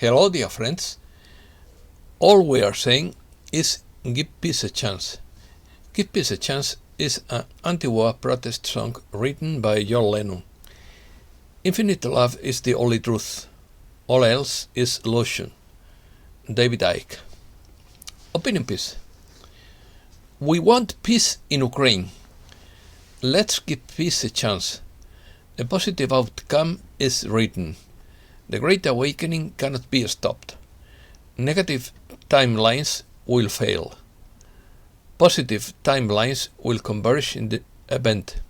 Hello, dear friends. All we are saying is give peace a chance. Give Peace a Chance is an anti-war protest song written by John Lennon. Infinite love is the only truth. All else is illusion. David Icke. Opinion piece. We want peace in Ukraine. Let's give peace a chance. A positive outcome is written. The Great Awakening cannot be stopped. Negative timelines will fail. Positive timelines will converge in the event.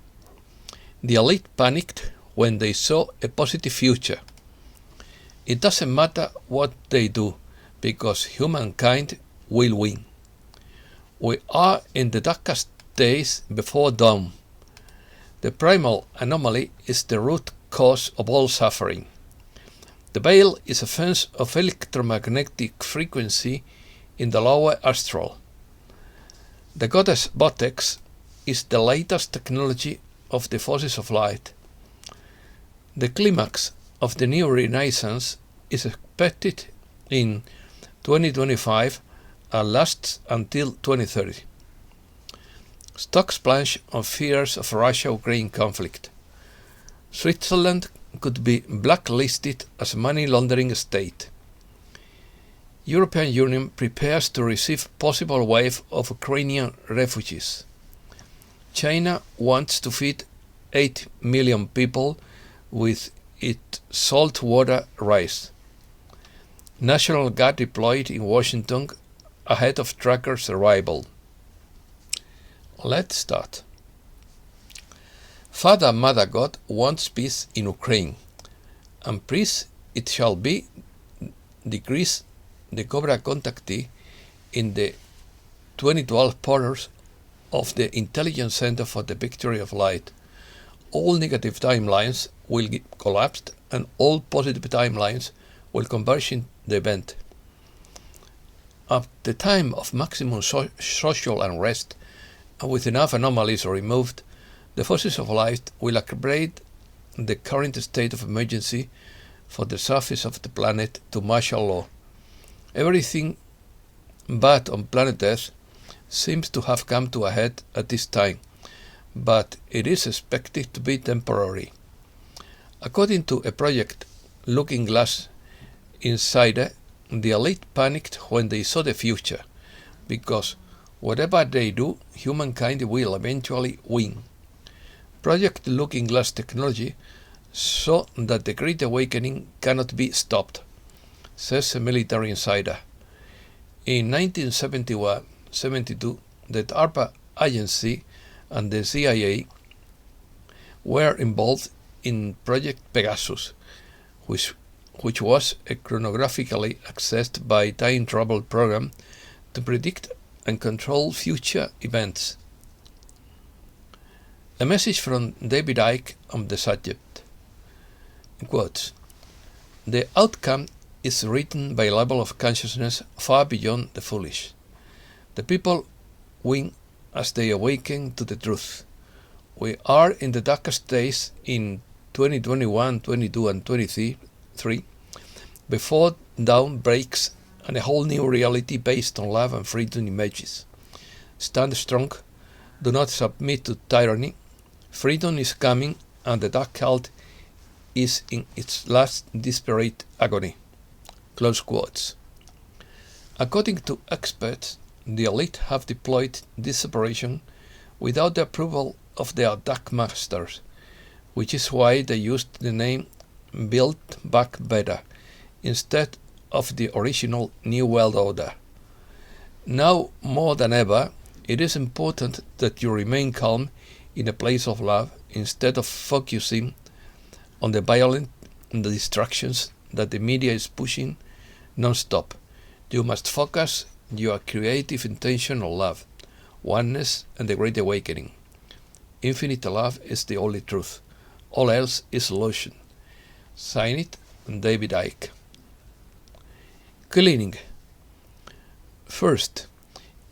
The elite panicked when they saw a positive future. It doesn't matter what they do, because humankind will win. We are in the darkest days before dawn. The primal anomaly is the root cause of all suffering. The veil is a fence of electromagnetic frequency in the lower astral. The Goddess Vortex is the latest technology of the forces of light. The climax of the new Renaissance is expected in 2025 and lasts until 2030. Stocks plunge on fears of Russia-Ukraine conflict. Switzerland could be blacklisted as a money laundering state. European Union prepares to receive possible wave of Ukrainian refugees. China wants to feed 8 million people with its saltwater rice. National Guard deployed in Washington ahead of trackers' arrival. Let's start. Father, Mother God wants peace in Ukraine, and peace it shall be, decrees the Cobra contactee in the 2012 portals of the Intelligence Center for the Victory of Light. All negative timelines will collapse and all positive timelines will converge in the event. At the time of maximum social unrest, and with enough anomalies removed, the forces of light will upgrade the current state of emergency for the surface of the planet to martial law. Everything bad on planet Earth seems to have come to a head at this time, but it is expected to be temporary. According to a project Looking Glass Insider, the elite panicked when they saw the future, because whatever they do, humankind will eventually win. Project Looking Glass technology saw that the Great Awakening cannot be stopped, says a military insider. In 1971-72, the DARPA agency and the CIA were involved in Project Pegasus, which was a chronographically accessed by time travel program to predict and control future events. A message from David Icke on the subject. Quotes, the outcome is written by a level of consciousness far beyond the foolish. The people win as they awaken to the truth. We are in the darkest days in 2021, 22 and 23 before dawn breaks and a whole new reality based on love and freedom emerges. Stand strong, do not submit to tyranny. Freedom is coming and the dark cult is in its last desperate agony. Close quotes. According to experts, the elite have deployed this operation without the approval of their dark masters, which is why they used the name Build Back Better instead of the original New World Order. Now more than ever, it is important that you remain calm in a place of love instead of focusing on the violence and the distractions that the media is pushing non-stop. You must focus your creative intention on love, oneness and the Great Awakening. Infinite love is the only truth. All else is illusion. Sign it, David Icke. Cleaning. First,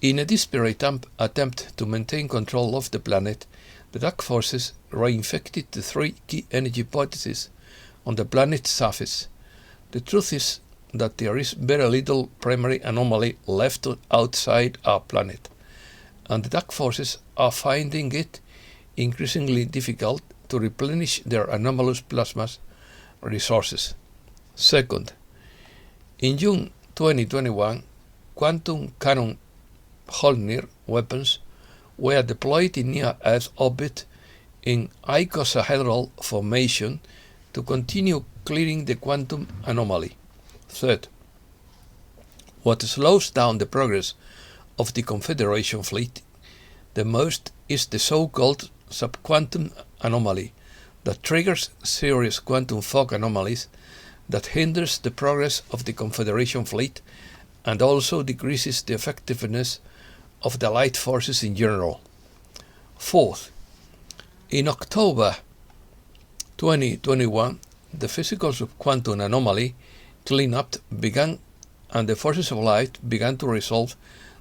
in a desperate attempt to maintain control of the planet, the dark forces reinfected the three key energy vortices on the planet's surface. The truth is that there is very little primary anomaly left outside our planet, and the dark forces are finding it increasingly difficult to replenish their anomalous plasma's resources. Second, in June 2021, quantum cannon Holnir weapons were deployed in near-Earth orbit in icosahedral formation to continue clearing the quantum anomaly. Third, what slows down the progress of the Confederation fleet the most is the so-called subquantum anomaly that triggers serious quantum fog anomalies that hinders the progress of the Confederation fleet and also decreases the effectiveness of the light forces in general. Fourth, in October 2021, the physical subquantum anomaly cleanup began and the forces of light began to resolve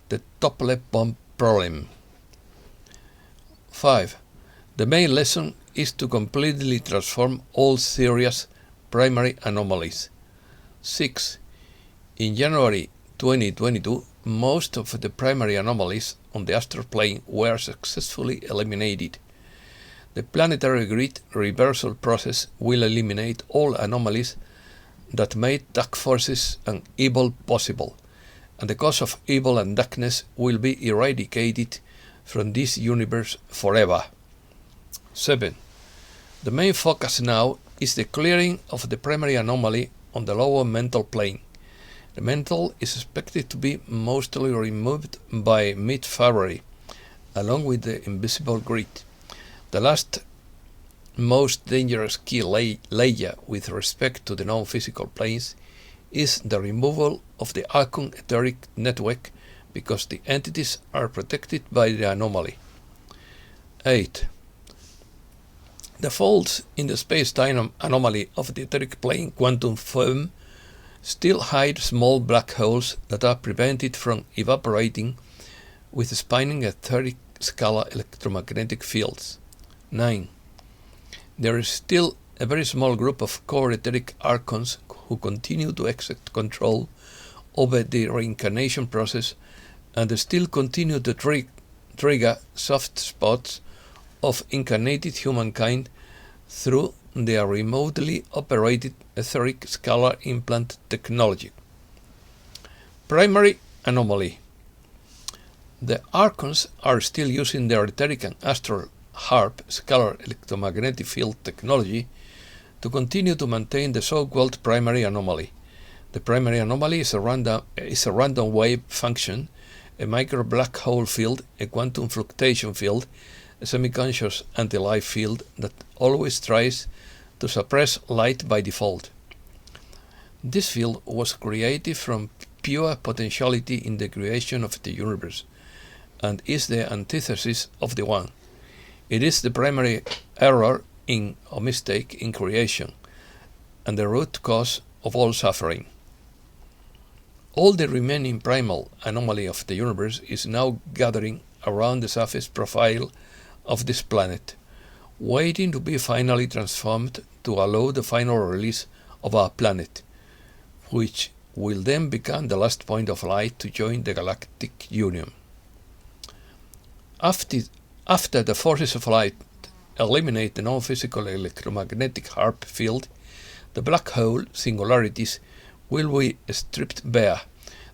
the Tople bomb problem. 5. The main lesson is to completely transform all serious primary anomalies. 6. In January 2022, most of the primary anomalies on the astral plane were successfully eliminated. The planetary grid reversal process will eliminate all anomalies that made dark forces and evil possible, and the cause of evil and darkness will be eradicated from this universe forever. 7. The main focus now is the clearing of the primary anomaly on the lower mental plane. The mental is expected to be mostly removed by mid-February, along with the invisible grid. The last most dangerous key layer with respect to the non-physical planes is the removal of the Archon etheric network because the entities are protected by the anomaly. 8. The faults in the space-time anomaly of the etheric plane quantum foam still hide small black holes that are prevented from evaporating with spinning etheric scalar electromagnetic fields. 9. There is still a very small group of core etheric archons who continue to exert control over the reincarnation process and still continue to trigger soft spots of incarnated humankind through their remotely operated etheric scalar implant technology. Primary anomaly. The archons are still using their etheric and astral HARP scalar electromagnetic field technology to continue to maintain the so-called primary anomaly. The primary anomaly is a random wave function, a micro black hole field, a quantum fluctuation field, a semi-conscious anti-life field that always tries to suppress light by default. This field was created from pure potentiality in the creation of the universe and is the antithesis of the one. It is the primary error or mistake in creation and the root cause of all suffering. All the remaining primal anomaly of the universe is now gathering around the surface profile of this planet, waiting to be finally transformed to allow the final release of our planet, which will then become the last point of light to join the galactic union. After the forces of light eliminate the non-physical electromagnetic HARP field, the black hole singularities will be stripped bare,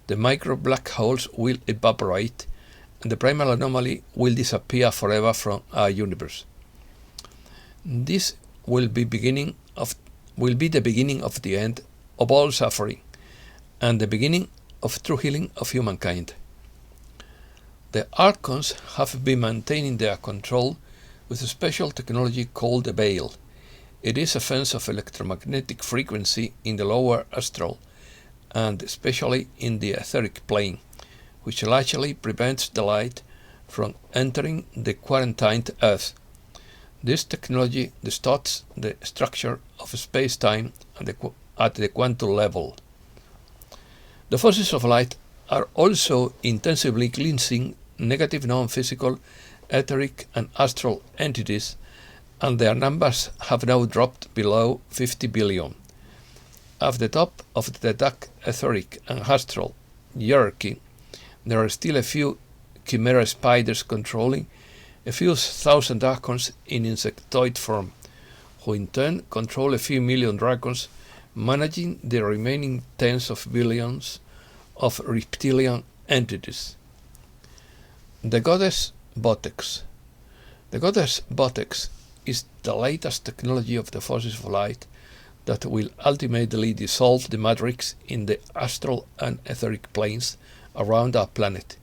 the micro black holes will evaporate, and the primal anomaly will disappear forever from our universe. This will be the beginning of the end of all suffering, and the beginning of true healing of humankind. The archons have been maintaining their control with a special technology called the veil. It is a fence of electromagnetic frequency in the lower astral, and especially in the etheric plane, which largely prevents the light from entering the quarantined Earth. This technology distorts the structure of space-time at the quantum level. The forces of light are also intensively cleansing negative non-physical, etheric and astral entities, and their numbers have now dropped below 50 billion. At the top of the dark etheric and astral hierarchy, there are still a few chimera spiders controlling a few thousand dragons in insectoid form, who in turn control a few million dragons, managing the remaining tens of billions of reptilian entities. The Goddess Vortex. The Goddess Vortex is the latest technology of the forces of light that will ultimately dissolve the matrix in the astral and etheric planes around our planet.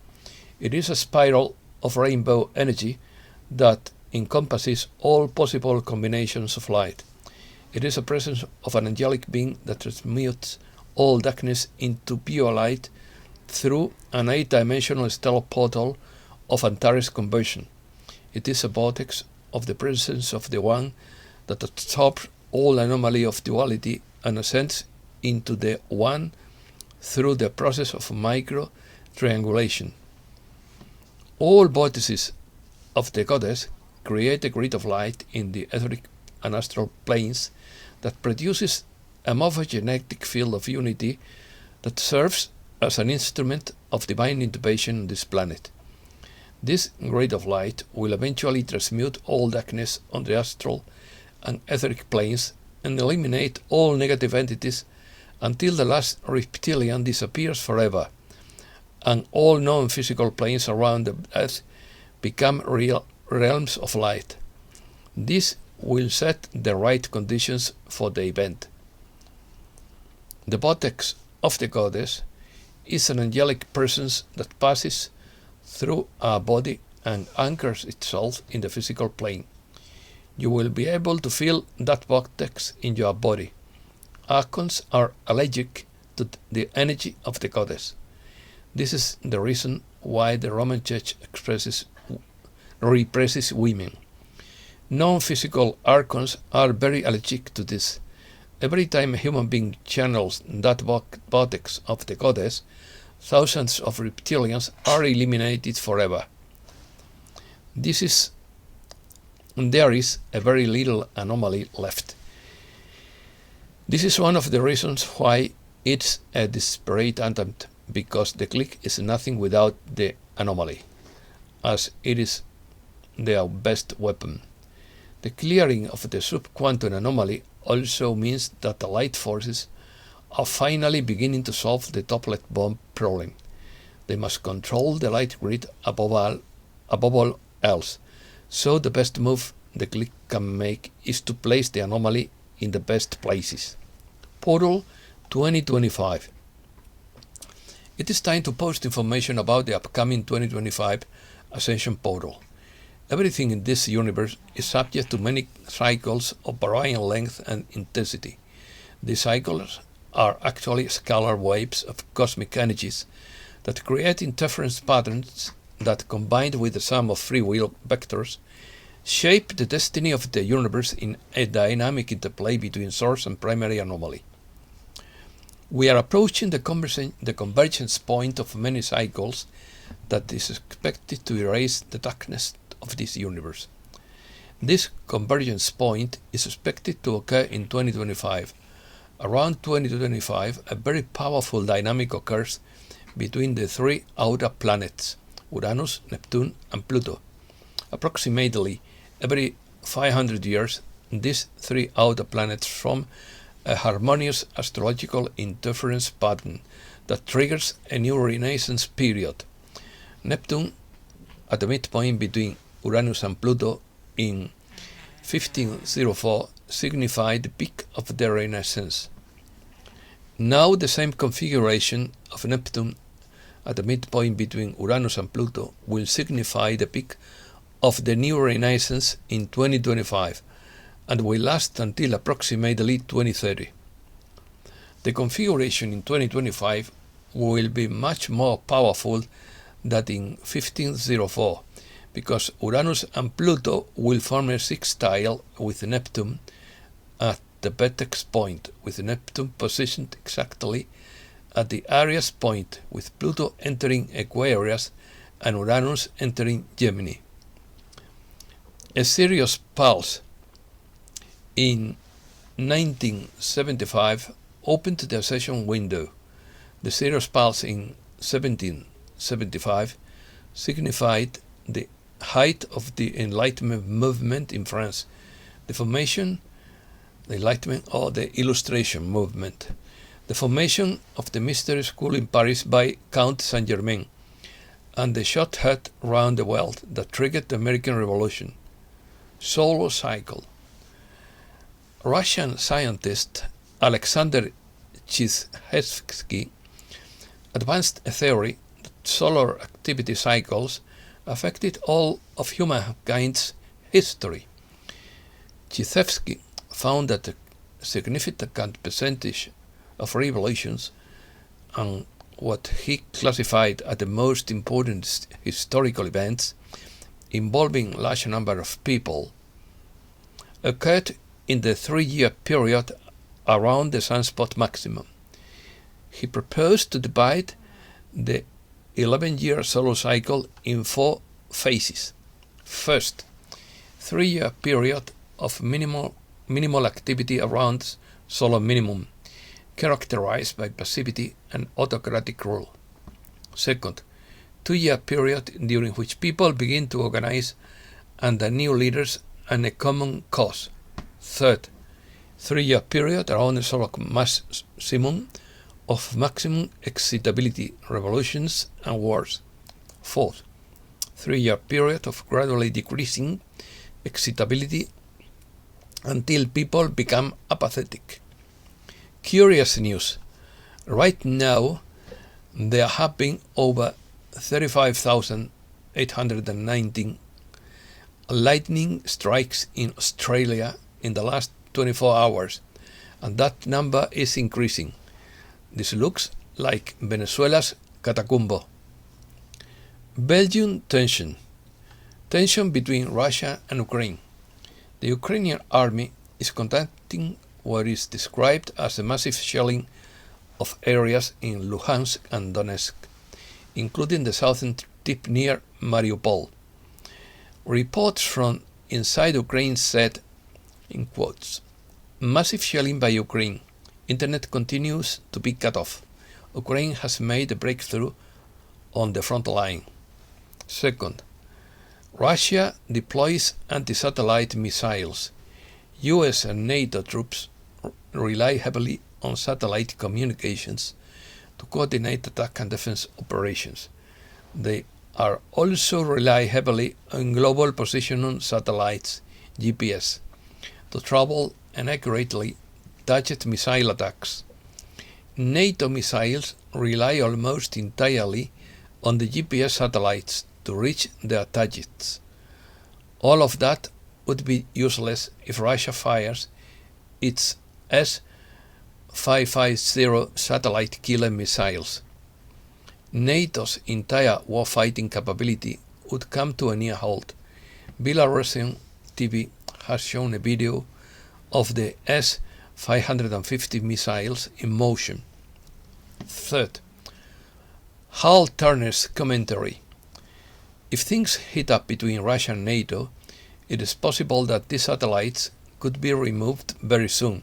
It is a spiral of rainbow energy that encompasses all possible combinations of light. It is a presence of an angelic being that transmutes all darkness into pure light through an 8-dimensional stellar portal of Antares conversion. It is a vortex of the presence of the One that absorbs all anomaly of duality and ascends into the One through the process of micro-triangulation. All vortices of the Goddess create a grid of light in the etheric and astral planes that produces a morphogenetic field of unity that serves as an instrument of divine intubation on this planet. This grid of light will eventually transmute all darkness on the astral and etheric planes and eliminate all negative entities until the last reptilian disappears forever, and all non-physical planes around the earth become real realms of light. This will set the right conditions for the event. The vortex of the Goddess is an angelic presence that passes through our body and anchors itself in the physical plane. You will be able to feel that vortex in your body. Archons are allergic to the energy of the Goddess. This is the reason why the Roman Church represses women. Non-physical archons are very allergic to this. Every time a human being channels that vortex of the Goddess, thousands of reptilians are eliminated forever. There is a very little anomaly left. This is one of the reasons why it's a desperate attempt, because the click is nothing without the anomaly, as it is their best weapon. The clearing of the subquantum anomaly also means that the light forces are finally beginning to solve the toplet bomb problem. They must control the light grid above all else, so the best move the click can make is to place the anomaly in the best places. Portal 2025. It is time to post information about the upcoming 2025 Ascension Portal. Everything in this universe is subject to many cycles of varying length and intensity. These cycles are actually scalar waves of cosmic energies that create interference patterns that, combined with the sum of free will vectors, shape the destiny of the universe in a dynamic interplay between source and primary anomaly. We are approaching the convergence point of many cycles that is expected to erase the darkness of this universe. This convergence point is expected to occur in 2025. Around 2025, a very powerful dynamic occurs between the three outer planets, Uranus, Neptune, and Pluto. Approximately every 500 years, these three outer planets form a harmonious astrological interference pattern that triggers a new renaissance period. Neptune, at the midpoint between Uranus and Pluto in 1504, signified the peak of the Renaissance. Now the same configuration of Neptune at the midpoint between Uranus and Pluto will signify the peak of the new Renaissance in 2025 and will last until approximately 2030. The configuration in 2025 will be much more powerful than in 1504, because Uranus and Pluto will form a sextile with Neptune at the vertex point, with Neptune positioned exactly at the Aries point, with Pluto entering Aquarius and Uranus entering Gemini. A serious pulse in 1975 opened the accession window. The Ceres pulse in 1775 signified the height of the Enlightenment movement in France, the Enlightenment or the Illustration movement, the formation of the mystery school in Paris by Count Saint-Germain, and the shot heard round the world that triggered the American Revolution. Solar cycle. Russian scientist Alexander Chizhevsky advanced a theory that solar activity cycles affected all of humankind's history. Chizhevsky found that a significant percentage of revolutions and what he classified as the most important historical events involving large number of people occurred in the 3-year period around the sunspot maximum. He proposed to divide the 11-year solar cycle in 4 phases. First, 3-year period of minimal activity around solar minimum, characterized by passivity and autocratic rule. Second, 2-year period during which people begin to organize under new leaders and a common cause. Third, 3-year period around the solar maximum of maximum excitability, revolutions and wars. Fourth, 3-year period of gradually decreasing excitability until people become apathetic. Curious news. Right now, there have been over 35,819 lightning strikes in Australia in the last 24 hours, and that number is increasing. This looks like Venezuela's Catacumbo. Belgian tension. Tension between Russia and Ukraine. The Ukrainian army is conducting what is described as a massive shelling of areas in Luhansk and Donetsk, including the southern tip near Mariupol. Reports from inside Ukraine said, in quotes, "Massive shelling by Ukraine. Internet continues to be cut off. Ukraine has made a breakthrough on the front line." Second, Russia deploys anti-satellite missiles. US and NATO troops rely heavily on satellite communications to coordinate attack and defense operations. They are also rely heavily on global positioning satellites, GPS, to travel and accurately target missile attacks. NATO missiles rely almost entirely on the GPS satellites to reach their targets. All of that would be useless if Russia fires its S-550 satellite killer missiles. NATO's entire warfighting capability would come to a near halt. Belarusian TV has shown a video of the S-550 missiles in motion. Third, Hal Turner's commentary. If things heat up between Russia and NATO, it is possible that these satellites could be removed very soon,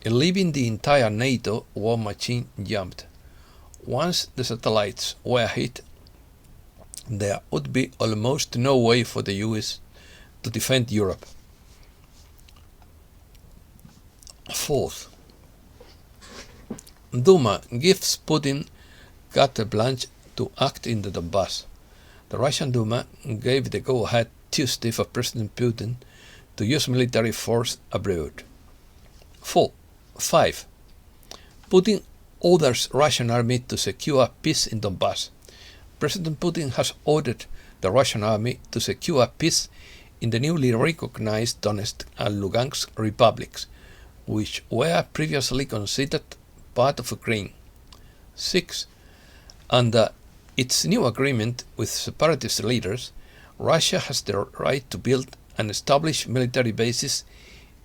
leaving the entire NATO war machine jammed. Once the satellites were hit, there would be almost no way for the US to defend Europe. Fourth, Duma gives Putin carte blanche to act in the Donbass. The Russian Duma gave the go-ahead Tuesday for President Putin to use military force abroad. 5. Putin orders Russian army to secure peace in Donbass. President Putin has ordered the Russian army to secure peace in the newly recognized Donetsk and Lugansk republics, which were previously considered part of Ukraine. 6. Under its new agreement with separatist leaders, Russia has the right to build and establish military bases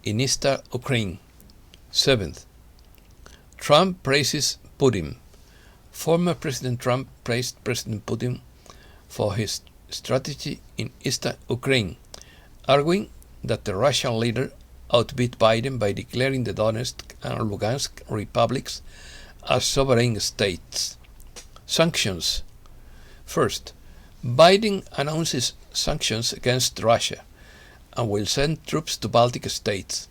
in eastern Ukraine. 7th, Trump praises Putin. Former President Trump praised President Putin for his strategy in eastern Ukraine, arguing that the Russian leader outbid Biden by declaring the Donetsk and Lugansk republics as sovereign states. Sanctions. First, Biden announces sanctions against Russia and will send troops to Baltic states.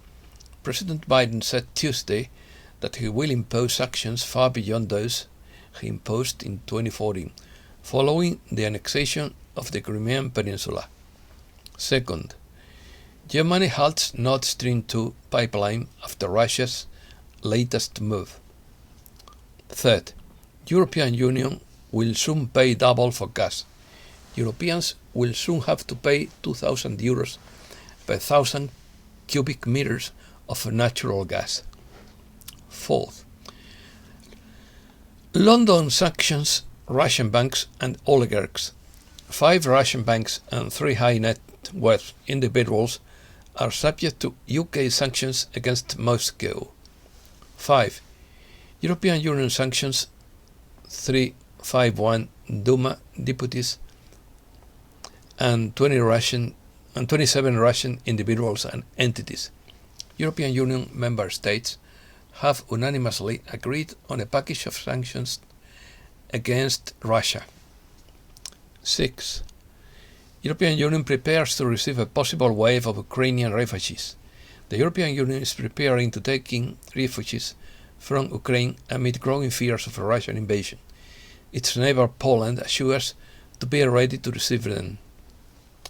President Biden said Tuesday that he will impose sanctions far beyond those he imposed in 2014, following the annexation of the Crimean Peninsula. Second, Germany halts Nord Stream 2 pipeline after Russia's latest move. Third, European Union will soon pay double for gas. Europeans will soon have to pay €2,000 per 1,000 cubic meters of natural gas. Fourth, London sanctions Russian banks and oligarchs. 5 Russian banks and 3 high net worth individuals are subject to UK sanctions against Moscow. 5. European Union sanctions 351 Duma deputies and 27 Russian individuals and entities. European Union member states have unanimously agreed on a package of sanctions against Russia. 6. European Union prepares to receive a possible wave of Ukrainian refugees. The European Union is preparing to take in refugees from Ukraine amid growing fears of a Russian invasion. Its neighbor Poland assures to be ready to receive them.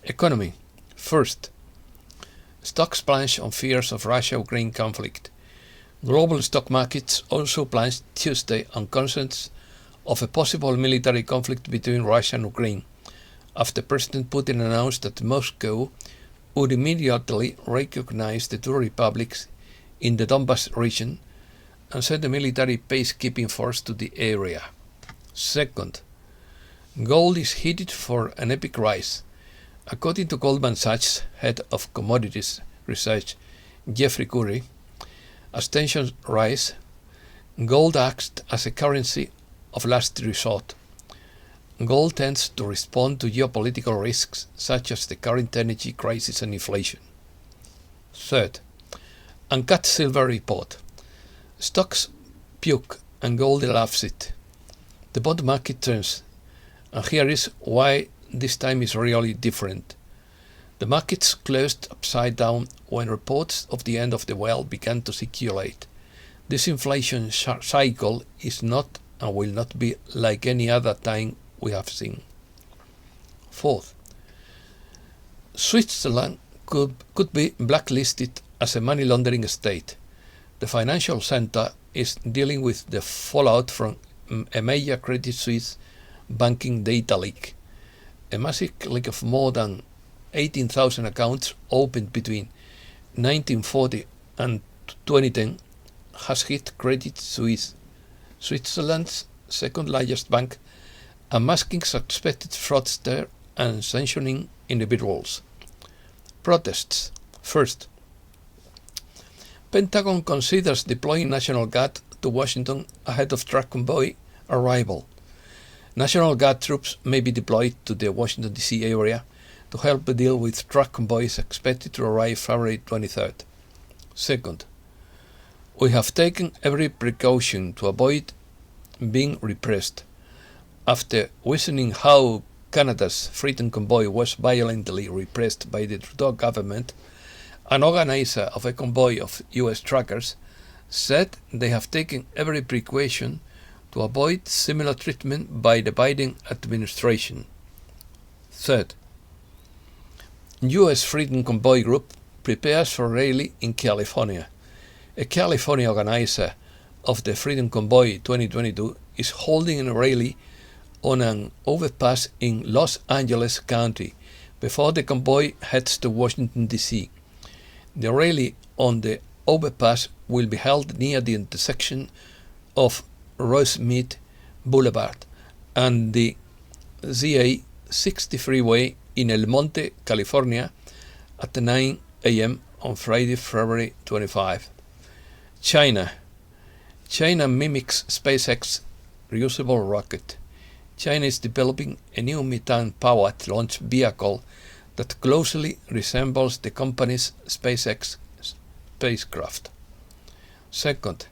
Economy. First, stocks plunge on fears of Russia-Ukraine conflict. Global stock markets also plunged Tuesday on concerns of a possible military conflict between Russia and Ukraine, after President Putin announced that Moscow would immediately recognize the 2 republics in the Donbas region and send a military peacekeeping force to the area. Second, gold is headed for an epic rise. According to Goldman Sachs head of commodities research Jeffrey Curry, as tensions rise, gold acts as a currency of last resort. Gold tends to respond to geopolitical risks such as the current energy crisis and inflation. Third, uncut silver report. Stocks puke and gold loves it. The bond market turns, and here is why this time is really different. The markets closed upside down when reports of the end of the world began to circulate. This inflation cycle is not and will not be like any other time we have seen. Fourth, Switzerland could be blacklisted as a money laundering state. The financial center is dealing with the fallout from a major Credit Suisse banking data leak. A massive leak of more than 18,000 accounts opened between 1940 and 2010 has hit Credit Suisse, Switzerland's second largest bank, unmasking suspected fraudsters and sanctioning individuals. Protests. First, Pentagon considers deploying National Guard to Washington ahead of truck convoy arrival. National Guard troops may be deployed to the Washington, D.C. area to help deal with truck convoys expected to arrive February 23rd. Second, we have taken every precaution to avoid being repressed. After witnessing how Canada's Freedom Convoy was violently repressed by the Trudeau government, an organizer of a convoy of US truckers said they have taken every precaution to avoid similar treatment by the Biden administration. Third, US Freedom Convoy Group prepares for rally in California. A California organizer of the Freedom Convoy 2022 is holding a rally on an overpass in Los Angeles County before the convoy heads to Washington, D.C. The rally on the overpass will be held near the intersection of Rosemead Boulevard and the ZA 60 freeway in El Monte, California at 9 a.m. on Friday, February 25. China mimics SpaceX reusable rocket. China is developing a new methane-powered launch vehicle that closely resembles the company's SpaceX spacecraft. Second,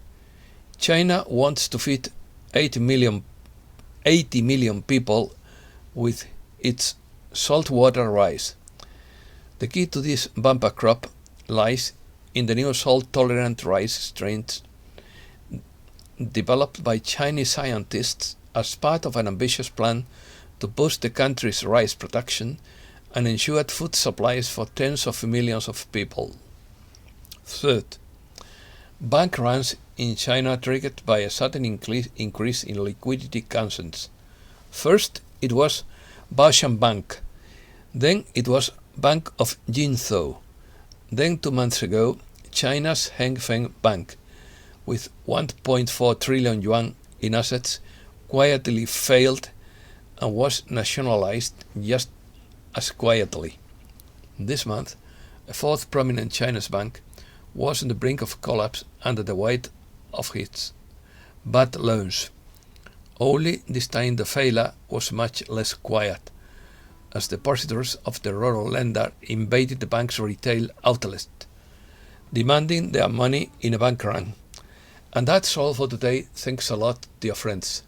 China wants to feed 80 million people with its saltwater rice. The key to this bumper crop lies in the new salt-tolerant rice strains developed by Chinese scientists as part of an ambitious plan to boost the country's rice production and ensure food supplies for tens of millions of people. Third, bank runs in China triggered by a sudden increase in liquidity concerns. First, it was Baoshan Bank. Then it was Bank of Jinzhou. Then 2 months ago, China's Hengfeng Bank, with 1.4 trillion yuan in assets, quietly failed and was nationalized just as quietly. This month, a fourth prominent Chinese bank was on the brink of collapse under the weight of its bad loans. Only this time the failure was much less quiet, as depositors of the rural lender invaded the bank's retail outlet, demanding their money in a bank run. And that's all for today. Thanks a lot, dear friends.